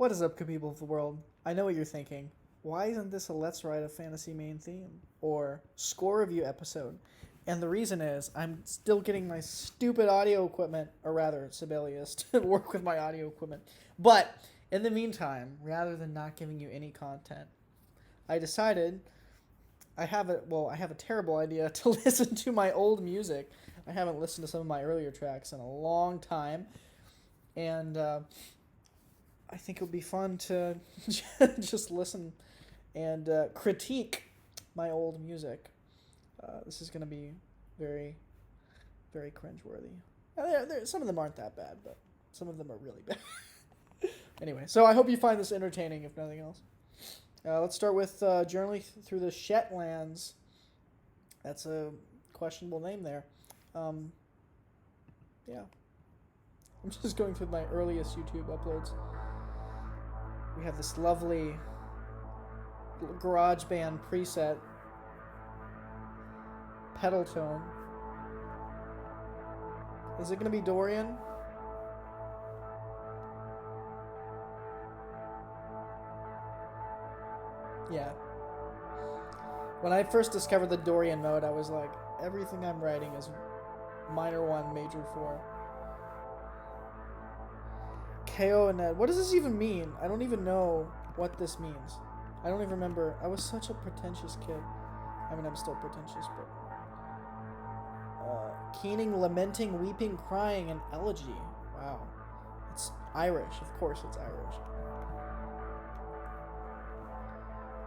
What is up, good people of the world? I know what you're thinking. Why isn't this a Let's Write a Fantasy main theme or score review episode? And the reason is I'm still getting my stupid audio equipment, or rather, Sibelius, to work with my audio equipment. But in the meantime, rather than not giving you any content, I decided I have a terrible idea to listen to my old music. I haven't listened to some of my earlier tracks in a long time, and I think it would be fun to just listen and critique my old music. This is going to be very, very cringeworthy. Some of them aren't that bad, but some of them are really bad. Anyway, so I hope you find this entertaining, if nothing else. Let's start with Journey Through the Shetlands. That's a questionable name there. Yeah. I'm just going through my earliest YouTube uploads. We have this lovely GarageBand preset pedal tone. Is it going to be Dorian? Yeah. When I first discovered the Dorian mode, I was like, everything I'm writing is minor 1, major 4. KO and Ed. What does this even mean? I don't even know what this means. I don't even remember. I was such a pretentious kid. I mean, I'm still pretentious, but... Keening, lamenting, weeping, crying, and elegy. Wow. It's Irish. Of course it's Irish.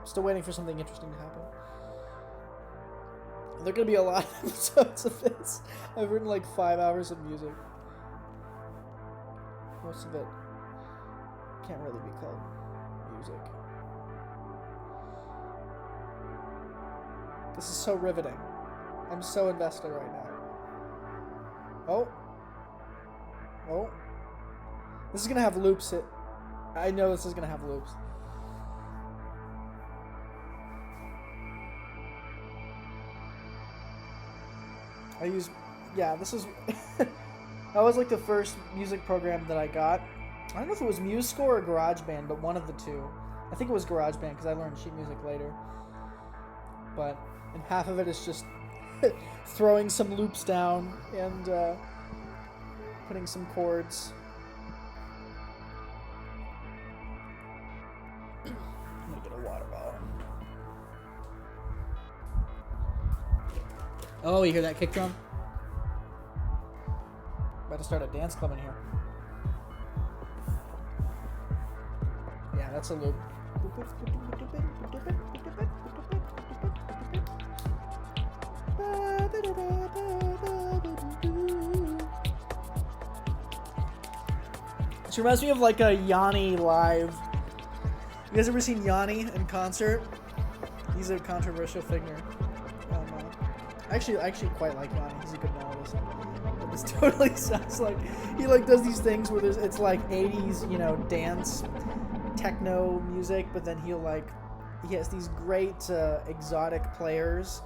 I'm still waiting for something interesting to happen. There are going to be a lot of episodes of this. I've written like 5 hours of music. Most of it can't really be called music. This is so riveting. I'm so invested right now. Oh. This is going to have loops. I know this is going to have loops. This is... That was like the first music program that I got. I don't know if it was MuseScore or GarageBand, but one of the two. I think it was GarageBand because I learned sheet music later. And half of it is just throwing some loops down and putting some chords. I'm gonna get a water bottle. Oh, you hear that kick drum? About to start a dance club in here. Yeah, that's a loop. This reminds me of like a Yanni live. You guys ever seen Yanni in concert? He's a controversial figure. I actually quite like Yanni. He's a good melodist. But this totally sounds like he like does these things where it's like 80s, dance techno music, but then he has these great exotic players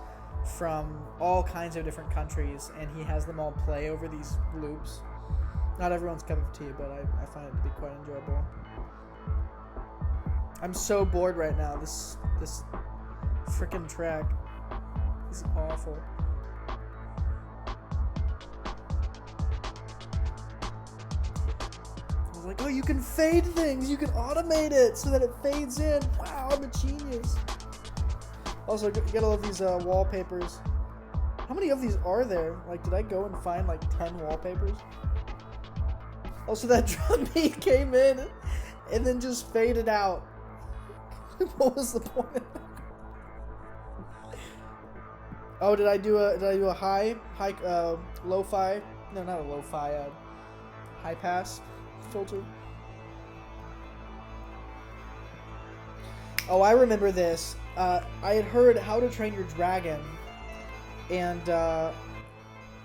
from all kinds of different countries, and he has them all play over these loops. Not everyone's cup of tea, but I find it to be quite enjoyable. I'm so bored right now. This frickin' track is awful. I was like, oh, you can fade things. You can automate it so that it fades in. Wow, I'm a genius. Also, you gotta love these wallpapers. How many of these are there? Like, did I go and find like 10 wallpapers? Also, that drum beat came in and then just faded out. What was the point? Oh, did I do a high lo-fi? No, not a lo-fi. High pass filter. Oh, I remember this. I had heard How to Train Your Dragon, and I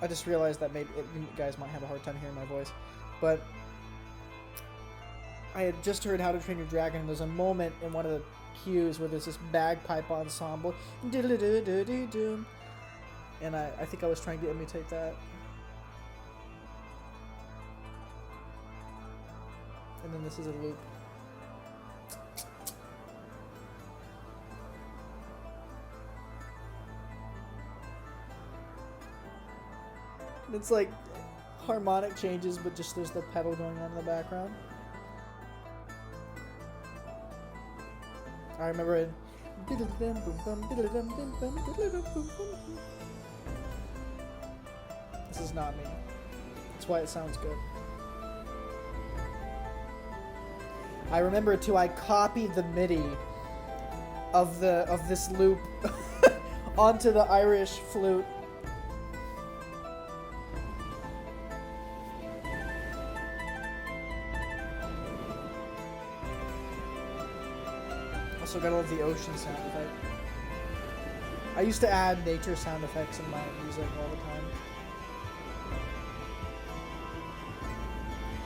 just realized that maybe you guys might have a hard time hearing my voice, but I had just heard How to Train Your Dragon, and there's a moment in one of the cues where there's this bagpipe ensemble, and I think I was trying to imitate that. And then this is a loop. It's like harmonic changes, but just there's the pedal going on in the background. I remember it. This is not me. That's why it sounds good. I remember too, I copied the MIDI of this loop onto the Irish flute. Also gotta love the ocean sound effect. I used to add nature sound effects in my music all the time.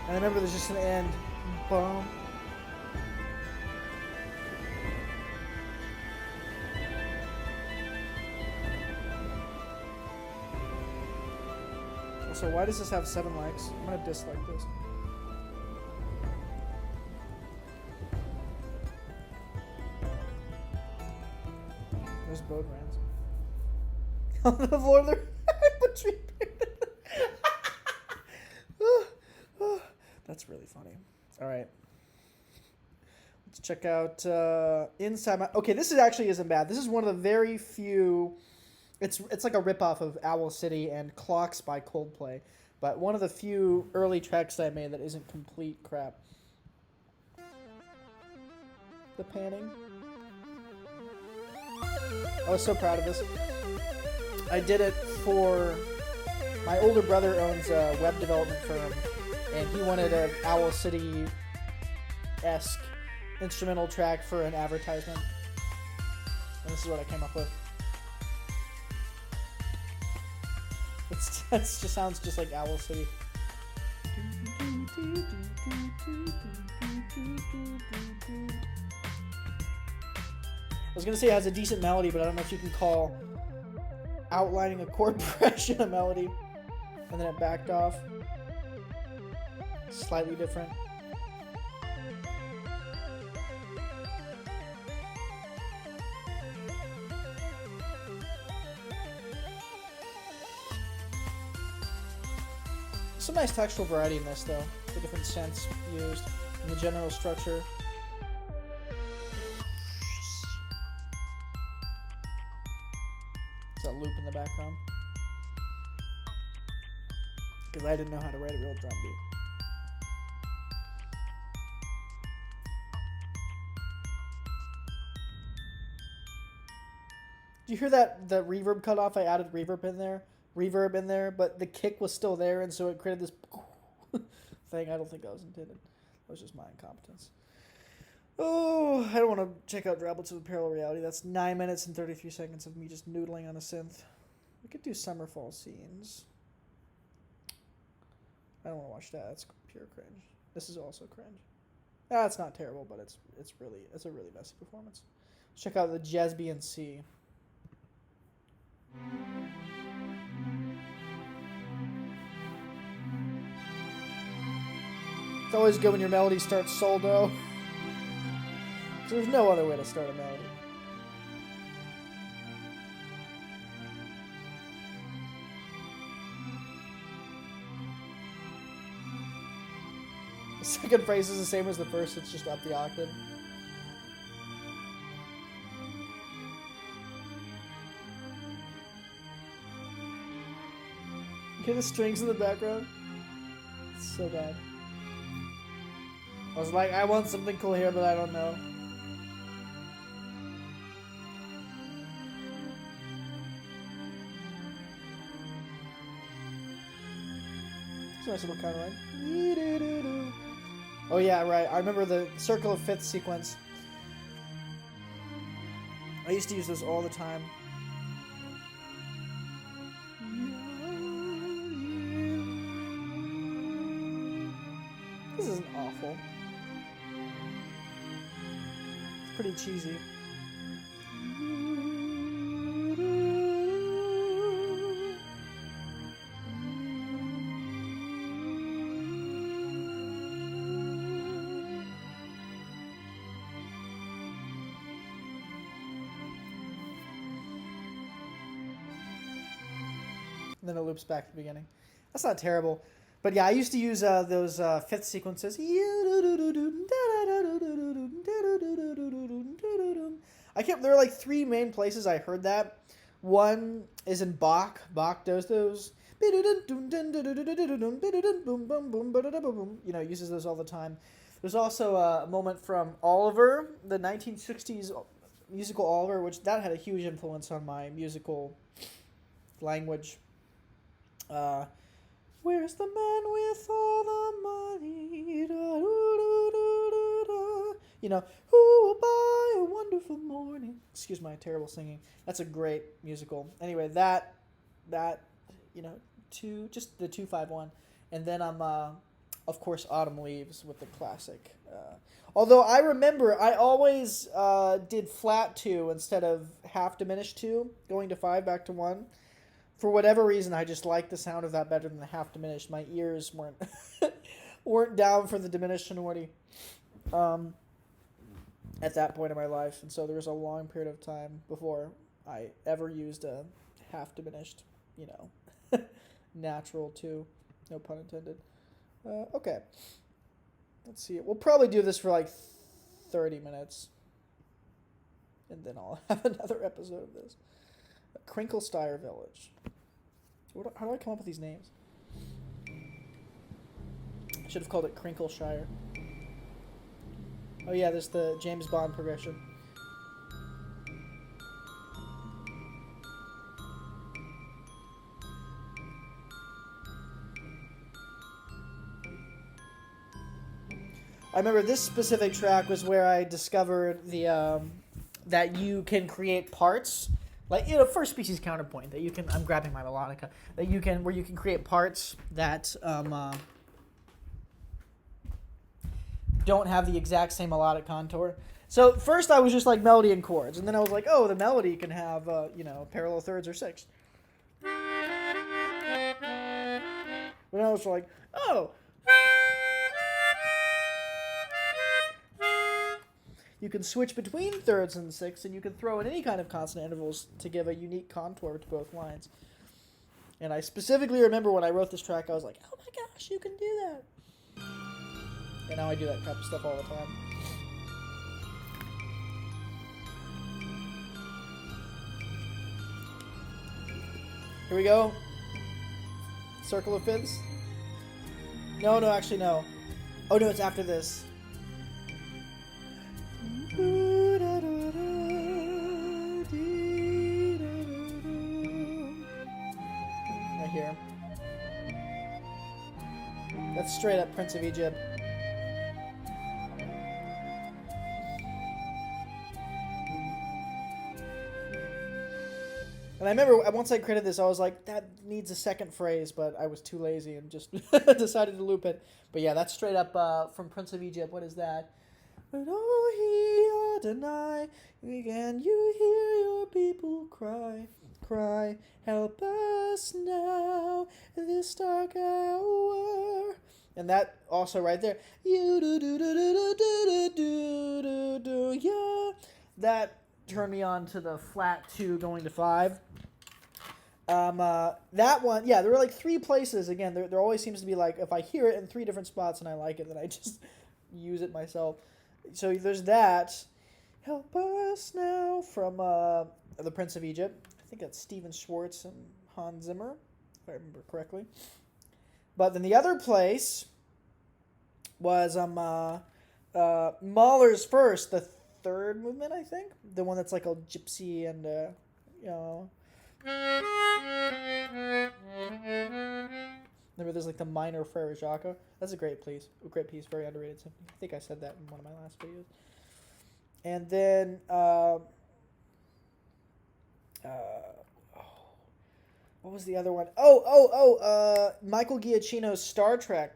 And I remember there's just an end. Boom. Also, why does this have 7 likes? I'm gonna dislike this. There's boat rams. On the floor of the tree. That's really funny. All right. Let's check out Inside My... Okay, this isn't bad. This is one of the very few... It's like a ripoff of Owl City and Clocks by Coldplay. But one of the few early tracks that I made that isn't complete crap. The panning. I was so proud of this. I did it for... My older brother owns a web development firm, and he wanted an Owl City-esque instrumental track for an advertisement. And this is what I came up with. It just sounds just like Owl City. I was going to say it has a decent melody, but I don't know if you can call outlining a chord progression a melody. And then it backed off. Slightly different. Some nice textual variety in this, though. The different scents used and the general structure. It's that loop in the background. Because I didn't know how to write a real drum beat. Do you hear that the reverb cut off? I added reverb in there, but the kick was still there, and so it created this thing. I don't think that was intended. That was just my incompetence. Oh, I don't want to check out Droplets of a Parallel Reality. That's 9 minutes and 33 seconds of me just noodling on a synth. We could do Summer Fall Scenes. I don't want to watch that. That's pure cringe. This is also cringe. It's not terrible, but it's a really messy performance. Let's check out the Jesbian C. It's always good when your melody starts solo. So there's no other way to start a melody. The second phrase is the same as the first, it's just up the octave. You hear the strings in the background? It's so bad. I was like, I want something cool here, but I don't know. It's a nice little kind of line. Oh yeah, right. I remember the circle of fifth sequence. I used to use this all the time. This isn't awful. It's pretty cheesy. And then it loops back to the beginning. That's not terrible. But yeah, I used to use those fifth sequences. I kept there are like three main places I heard that. One is in Bach. Bach does those. Uses those all the time. There's also a moment from Oliver, the 1960s musical Oliver, which that had a huge influence on my musical language. Uh, Where's the man with all the money? Who will buy a wonderful morning? Excuse my terrible singing. That's a great musical. Anyway, that just the 251, and then I'm of course Autumn Leaves with the classic. Although I remember I always did flat 2 instead of half diminished 2, going to 5 back to 1. For whatever reason, I just like the sound of that better than the half diminished. My ears weren't down for the diminished sonority at that point in my life, and so there was a long period of time before I ever used a half diminished, natural 2, no pun intended. Okay, let's see. We'll probably do this for like 30 minutes, and then I'll have another episode of this. Crinklesteyer Village. How do I come up with these names? I should have called it Crinkleshire. Oh yeah, there's the James Bond progression. I remember this specific track was where I discovered the that you can create parts. Like, first species counterpoint that you can. I'm grabbing my melodica. Where you can create parts that don't have the exact same melodic contour. So first I was just like melody and chords, and then I was like, oh, the melody can have parallel thirds or sixths. And I was like, oh. You can switch between thirds and sixths, and you can throw in any kind of consonant intervals to give a unique contour to both lines. And I specifically remember when I wrote this track, I was like, oh my gosh, you can do that. And now I do that type of stuff all the time. Here we go. Circle of fifths. No, actually no. Oh no, it's after this. Right here. That's straight up Prince of Egypt. And I remember once I created this, I was like, that needs a second phrase, but I was too lazy and just decided to loop it. But yeah, that's straight up from Prince of Egypt. What is that? But oh, he Adonai, can you hear your people cry, cry, help us now in this dark hour. And that also right there, you do, yeah. That turned me on to the flat 2 going to 5. That one, yeah, there were like 3 places. Again, there always seems to be like, if I hear it in 3 different spots and I like it, then I just use it myself. So there's that. Help us now from the Prince of Egypt. I think that's Steven Schwartz and Hans Zimmer, if I remember correctly. But then the other place was Mahler's First, the 3rd movement, I think. The one that's like a gypsy and Remember, there's like the minor Frere Jacques. That's a great piece. Very underrated symphony. I think I said that in one of my last videos. And then, what was the other one? Michael Giacchino's Star Trek.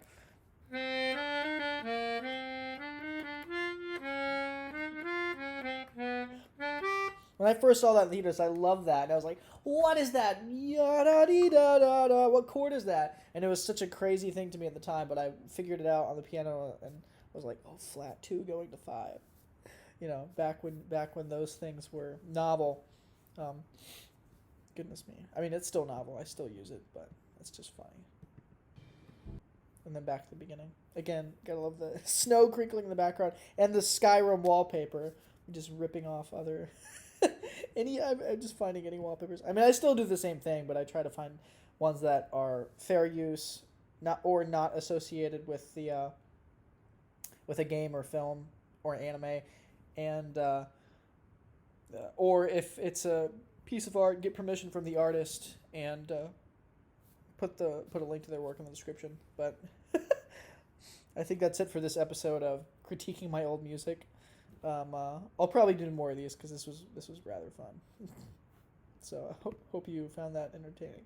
When I first saw that in theaters, I loved that. And I was like, what is that? Yada-dee-da-da-da. What chord is that? And it was such a crazy thing to me at the time, but I figured it out on the piano and was like, oh, flat 2 going to 5. Back when those things were novel. Goodness me. I mean, it's still novel. I still use it, but it's just funny. and then back to the beginning. Again, gotta love the snow crinkling in the background and the Skyrim wallpaper. Just ripping off other I'm just finding any wallpapers. I mean, I still do the same thing, but I try to find ones that are fair use, not associated with a game or film or anime, and or if it's a piece of art, get permission from the artist and put a link to their work in the description. But I think that's it for this episode of critiquing my old music. I'll probably do more of these because this was rather fun. So I hope you found that entertaining.